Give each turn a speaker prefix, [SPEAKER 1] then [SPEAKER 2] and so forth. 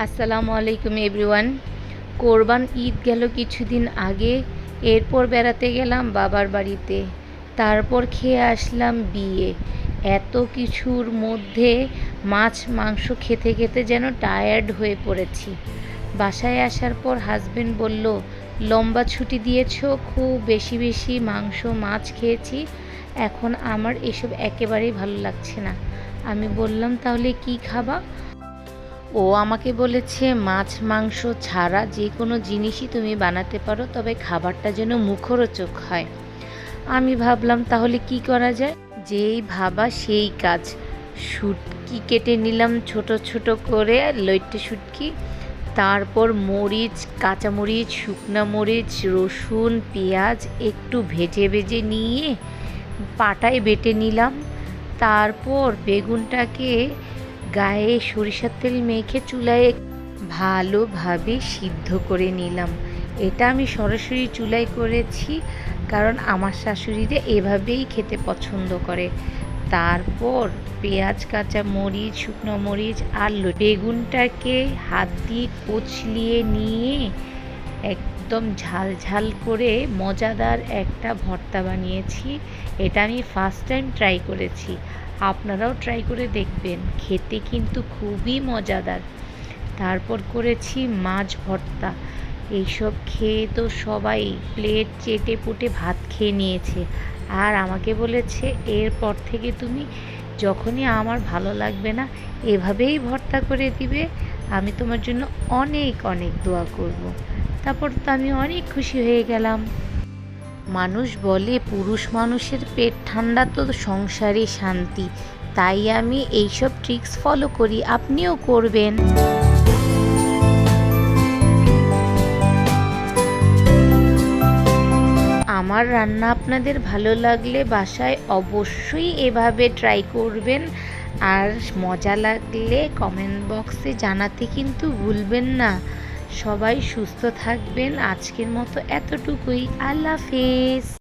[SPEAKER 1] আসসালামু আলাইকুম এভরিওয়ান। কোরবান ঈদ গেল কিছুদিন আগে। এরপর বেড়াতে গেলাম বাবার বাড়িতে, তারপর খেয়ে আসলাম বিয়ে। এত কিছুর মধ্যে মাছ মাংস খেতে খেতে যেন টায়ার্ড হয়ে পড়েছি। বাসায় আসার পর হাজবেন্ড বলল, লম্বা ছুটি দিয়েছো, খুব বেশি বেশি মাংস মাছ খেয়েছি, এখন আমার এসব একেবারেই ভালো লাগছে না। আমি বললাম, তাহলে কি খাবা? ও আমাকে বলেছে, মাছ মাংস ছাড়া যে কোনো জিনিসই তুমি বানাতে পারো, তবে খাবারটা যেন মুখরোচক হয়। আমি ভাবলাম তাহলে কি করা যায়, যেই ভাবা সেই কাজ। শুটকি কেটে নিলাম ছোট ছোট করে, লইট্টে শুটকি। তারপর মরিচ, কাঁচামরিচ, শুকনো মরিচ, রসুন, পেঁয়াজ একটু ভেজে ভেজে নিয়ে পাটায় বেটে নিলাম। তারপর বেগুনটাকে গায়ে সরিষার তেল মেখে চুলায় ভালোভাবে সিদ্ধ করে নিলাম। এটা আমি সরাসরি চুলায় করেছি, কারণ আমার শাশুড়িরা এভাবেই খেতে পছন্দ করে। তারপর পেঁয়াজ, কাঁচা মরিচ, শুকনো মরিচ আর বেগুনটাকে হাত দিয়ে কচলিয়ে নিয়ে একদম ঝাল ঝাল করে মজাদার একটা ভর্তা বানিয়েছি। এটা আমি ফার্স্ট টাইম ট্রাই করেছি, আপনারাও ট্রাই করে দেখবেন, খেতে কিন্তু খুবই মজাদার। তারপর করেছি মাছ ভর্তা। এইসব খেয়ে তো সবাই প্লেট চেটে পুটে ভাত খেয়ে নিয়েছে, আর আমাকে বলেছে, এরপর থেকে তুমি যখনই আমার ভালো লাগবে না এভাবেই ভর্তা করে দিবে, আমি তোমার জন্য অনেক অনেক দোয়া করব। তারপর তো আমি অনেক খুশি হয়ে গেলাম। মানুষ বলে পুরুষ মানুষের পেট ঠান্ডা তো সংসারে শান্তি, তাই আমি এইসব ট্রিক্স ফলো করি, আপনিও করবেন। আমার রান্না আপনাদের ভালো লাগলে বাসায় অবশ্যই এভাবে ট্রাই করবেন, আর মজা লাগলে কমেন্ট বক্সে জানাতে কিন্তু ভুলবেন না। সবাই সুস্থ থাকবেন। আজকের মতো এতটুকুই। আল্লাহ হাফেজ।